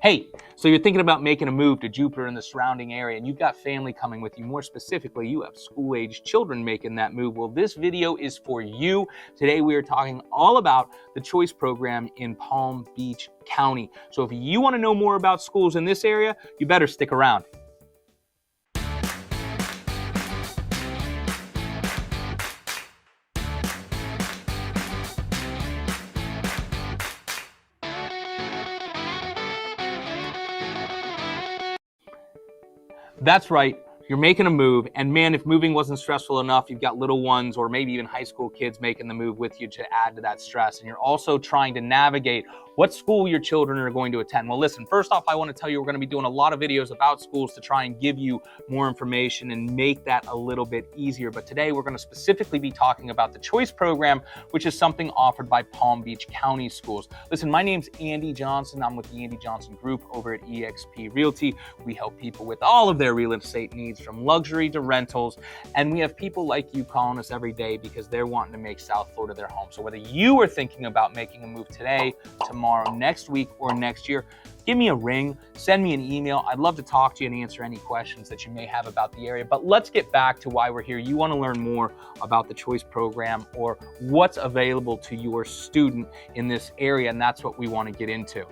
Hey, so you're thinking about making a move to Jupiter and the surrounding area, and you've got family coming with you. More specifically, you have school-age children making that move. Well, this video is for you. Today, we are talking all about the choice program in Palm Beach County. So if you want to know more about schools in this area, you better stick around. That's right. You're making a move, and man, if moving wasn't stressful enough, you've got little ones or maybe even high school kids making the move with you to add to that stress. And you're also trying to navigate what school your children are going to attend. Well, listen, first off, I want to tell you we're going to be doing a lot of videos about schools to try and give you more information and make that a little bit easier. But today we're going to specifically be talking about the choice program, which is something offered by Palm Beach County schools. Listen, my name's Andy Johnson. I'm with the Andy Johnson Group over at eXp Realty. We help people with all of their real estate needs, from luxury to rentals. And we have people like you calling us every day because they're wanting to make South Florida their home. So whether you are thinking about making a move today, tomorrow, next week, or next year, give me a ring, send me an email. I'd love to talk to you and answer any questions that you may have about the area. But let's get back to why we're here. You want to learn more about the choice program or what's available to your student in this area, and that's what we want to get into.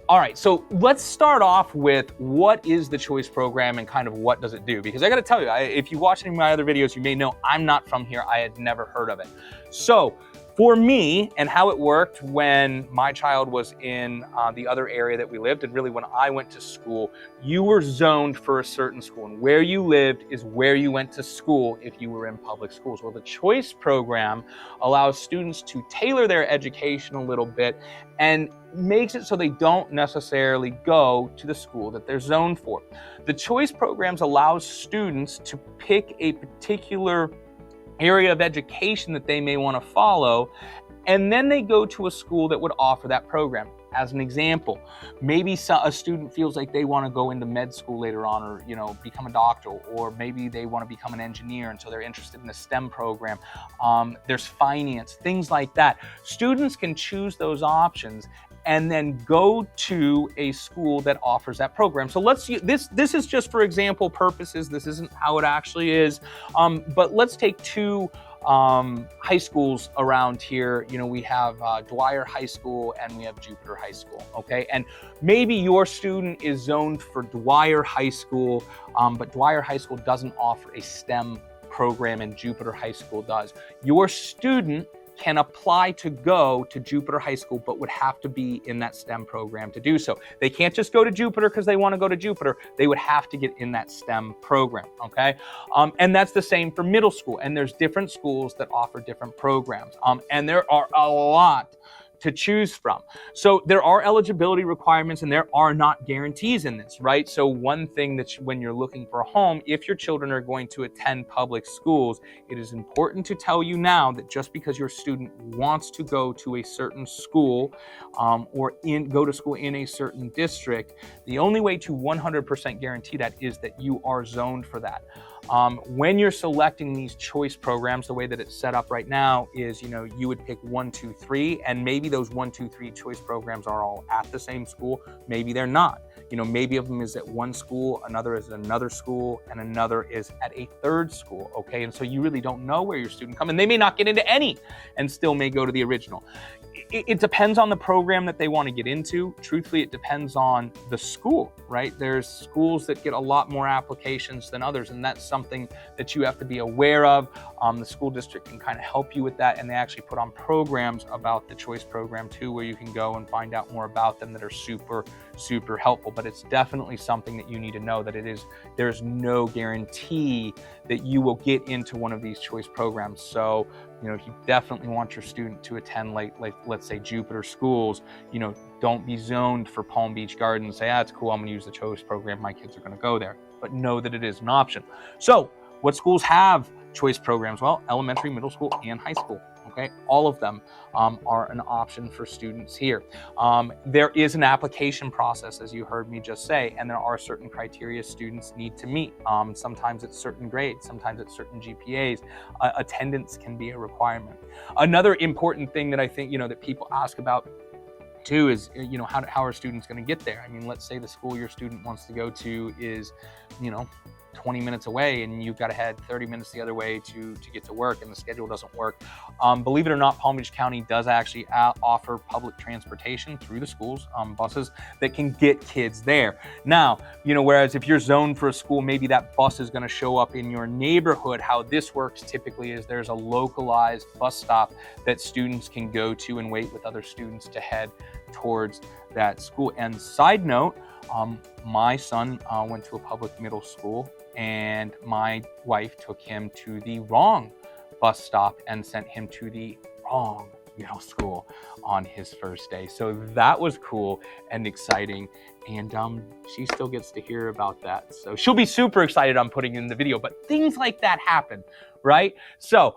All right, so let's start off with what is the choice program and kind of what does it do? Because I got to tell you, if you watch any of my other videos, you may know I'm not from here. I had never heard of it. So for me, and how it worked when my child was in the other area that we lived, and really when I went to school, you were zoned for a certain school, and where you lived is where you went to school if you were in public schools. Well, the choice program allows students to tailor their education a little bit and makes it so they don't necessarily go to the school that they're zoned for. The choice programs allows students to pick a particular area of education that they may want to follow, and then they go to a school that would offer that program. As an example, maybe a student feels like they want to go into med school later on, or become a doctor, or maybe they want to become an engineer, and so they're interested in a STEM program. There's finance, things like that. Students can choose those options and then go to a school that offers that program. So this is just for example purposes. This isn't how it actually is. But let's take two high schools around here. We have Dwyer High School and we have Jupiter High School, okay? And maybe your student is zoned for Dwyer High School, but Dwyer High School doesn't offer a STEM program and Jupiter High School does. Your student can apply to go to Jupiter High School, but would have to be in that STEM program to do so. They can't just go to Jupiter because they want to go to Jupiter. They would have to get in that STEM program, okay? And that's the same for middle school. And there's different schools that offer different programs. And there are a lot to choose from. So there are eligibility requirements and there are not guarantees in this, right? So one thing that when you're looking for a home, if your children are going to attend public schools, it is important to tell you now that just because your student wants to go to a certain school or go to school in a certain district, the only way to 100% guarantee that is that you are zoned for that. When you're selecting these choice programs, the way that it's set up right now is, you would pick 1, 2, 3, and maybe those 1, 2, 3 choice programs are all at the same school. Maybe they're not. Maybe of them is at one school, another is at another school, and another is at a third school, okay? And so you really don't know where your student comes, and they may not get into any and still may go to the original. It depends on the program that they want to get into. Truthfully, it depends on the school, right? There's schools that get a lot more applications than others, and that's something that you have to be aware of. The school district can kind of help you with that, and they actually put on programs about the choice program too, where you can go and find out more about them that are super, super helpful. But it's definitely something that you need to know that there's no guarantee that you will get into one of these choice programs. So, if you definitely want your student to attend like let's say Jupiter schools, don't be zoned for Palm Beach Gardens. Say, it's cool, I'm gonna use the choice program, my kids are gonna go there. But know that it is an option. So what schools have choice programs? Well, elementary, middle school, and high school. Okay, all of them are an option for students here. There is an application process, as you heard me just say, and there are certain criteria students need to meet. Sometimes it's certain grades, sometimes it's certain GPAs. Attendance can be a requirement. Another important thing that I think, that people ask about Two is, how are students going to get there? I mean, let's say the school your student wants to go to is, 20 minutes away, and you've got to head 30 minutes the other way to get to work, and the schedule doesn't work. Believe it or not, Palm Beach County does actually offer public transportation through the schools, buses that can get kids there. Now, whereas if you're zoned for a school, maybe that bus is going to show up in your neighborhood. How this works typically is there's a localized bus stop that students can go to and wait with other students to head towards that school. And side note, my son went to a public middle school, and my wife took him to the wrong bus stop and sent him to the wrong middle school on his first day. So that was cool and exciting, and she still gets to hear about that. So she'll be super excited I'm putting in the video, but things like that happen, right? So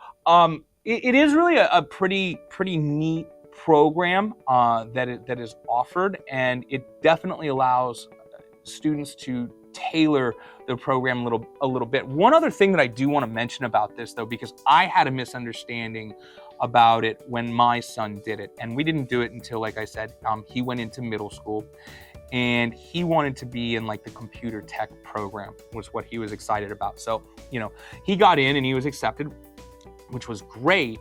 it is really a pretty neat program that is offered, and it definitely allows students to tailor the program a little bit. One other thing that I do want to mention about this, though, because I had a misunderstanding about it when my son did it, and we didn't do it until, like I said, he went into middle school, and he wanted to be in like the computer tech program, was what he was excited about. So, he got in and he was accepted, which was great.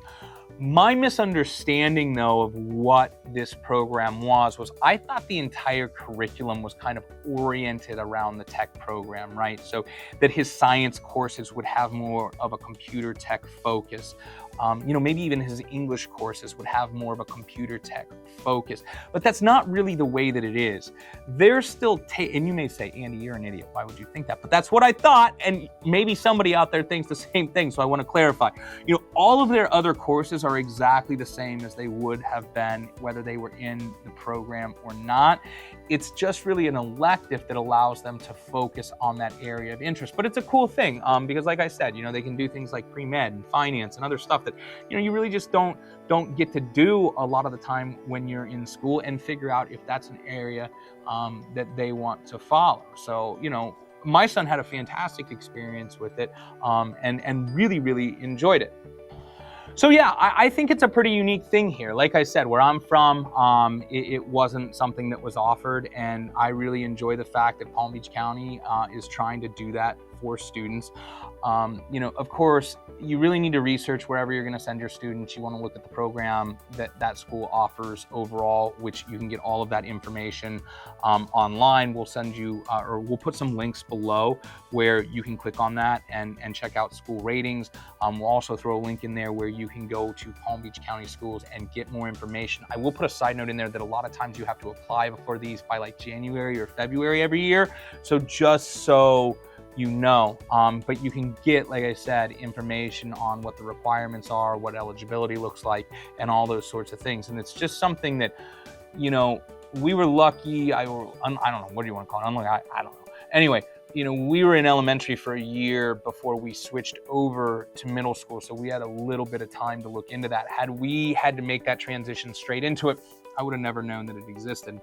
My misunderstanding, though, of what this program was I thought the entire curriculum was kind of oriented around the tech program, right? So that his science courses would have more of a computer tech focus. Maybe even his English courses would have more of a computer tech focus, but that's not really the way that it is. They're still, and you may say, Andy, you're an idiot. Why would you think that? But that's what I thought, and maybe somebody out there thinks the same thing, so I want to clarify. All of their other courses are exactly the same as they would have been whether they were in the program or not. It's just really an elective that allows them to focus on that area of interest. But it's a cool thing because, like I said, they can do things like pre-med and finance and other stuff that you really just don't get to do a lot of the time when you're in school, and figure out if that's an area that they want to follow. So my son had a fantastic experience with it, and really enjoyed it. So yeah, I think it's a pretty unique thing here. Like I said, where I'm from, it wasn't something that was offered, and I really enjoy the fact that Palm Beach County is trying to do that for students. Of course, you really need to research wherever you're going to send your students. You want to look at the program that school offers overall, which you can get all of that information online. We'll send you, or we'll put some links below where you can click on that and check out school ratings. We'll also throw a link in there where you can go to Palm Beach County schools and get more information. I will put a side note in there that a lot of times you have to apply for these by like January or February every year. So just so but you can get, like I said, information on what the requirements are, what eligibility looks like, and all those sorts of things. And it's just something that, we were lucky. I don't know, what do you want to call it? I don't know. Anyway, we were in elementary for a year before we switched over to middle school. So we had a little bit of time to look into that. Had we had to make that transition straight into it, I would have never known that it existed.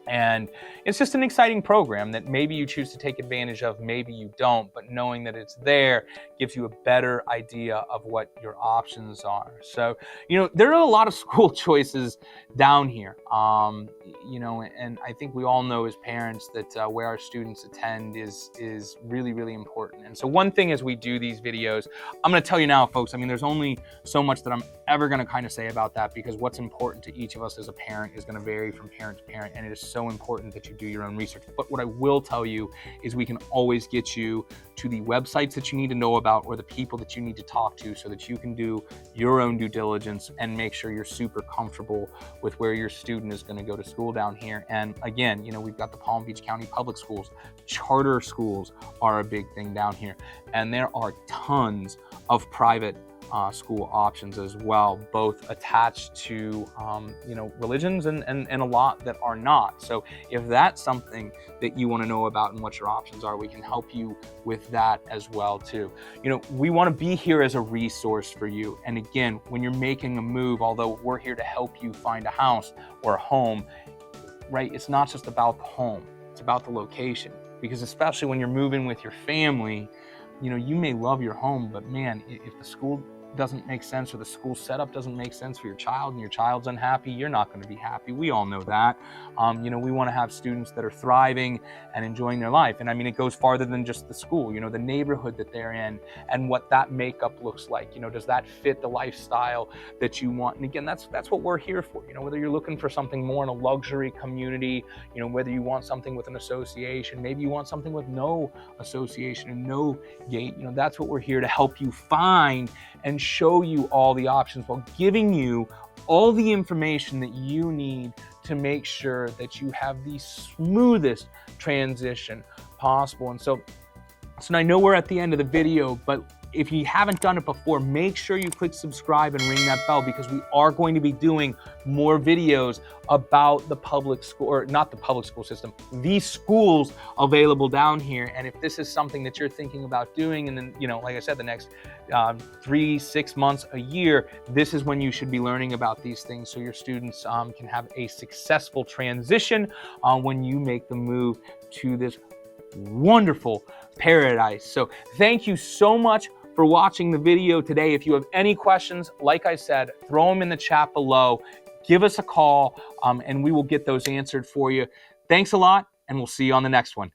And it's just an exciting program that maybe you choose to take advantage of, maybe you don't, but knowing that it's there gives you a better idea of what your options are. So, there are a lot of school choices down here, and I think we all know as parents that where our students attend is really important. And so one thing as we do these videos, I'm going to tell you now, folks, there's only so much that I'm ever going to kind of say about that, because what's important to each of us as a parent is going to vary from parent to parent, and it is so important that you do your own research. But what I will tell you is we can always get you to the websites that you need to know about, or the people that you need to talk to, so that you can do your own due diligence and make sure you're super comfortable with where your student is going to go to school down here. And again, we've got the Palm Beach County public schools. Charter schools are a big thing down here, and there are tons of private school options as well, both attached to religions and a lot that are not. So if that's something that you want to know about and what your options are, we can help you with that as well too. We want to be here as a resource for you. And again, when you're making a move, although we're here to help you find a house or a home, right? It's not just about the home, it's about the location. Because especially when you're moving with your family, you may love your home, but man, if the school doesn't make sense, or the school setup doesn't make sense for your child, and your child's unhappy, you're not going to be happy. We all know that. We want to have students that are thriving and enjoying their life. And I mean, it goes farther than just the school, the neighborhood that they're in and what that makeup looks like. Does that fit the lifestyle that you want? And again, that's what we're here for. Whether you're looking for something more in a luxury community, whether you want something with an association, maybe you want something with no association and no gate, that's what we're here to help you find and show you all the options while giving you all the information that you need to make sure that you have the smoothest transition possible. And so I know we're at the end of the video, but if you haven't done it before, make sure you click subscribe and ring that bell, because we are going to be doing more videos about the public school, or not the public school system, these schools available down here. And if this is something that you're thinking about doing, and then, like I said, the next 3-6 months, a year, this is when you should be learning about these things so your students can have a successful transition when you make the move to this wonderful paradise. So thank you so much for watching the video today. If you have any questions, like I said, throw them in the chat below. Give us a call, and we will get those answered for you. Thanks a lot, and we'll see you on the next one.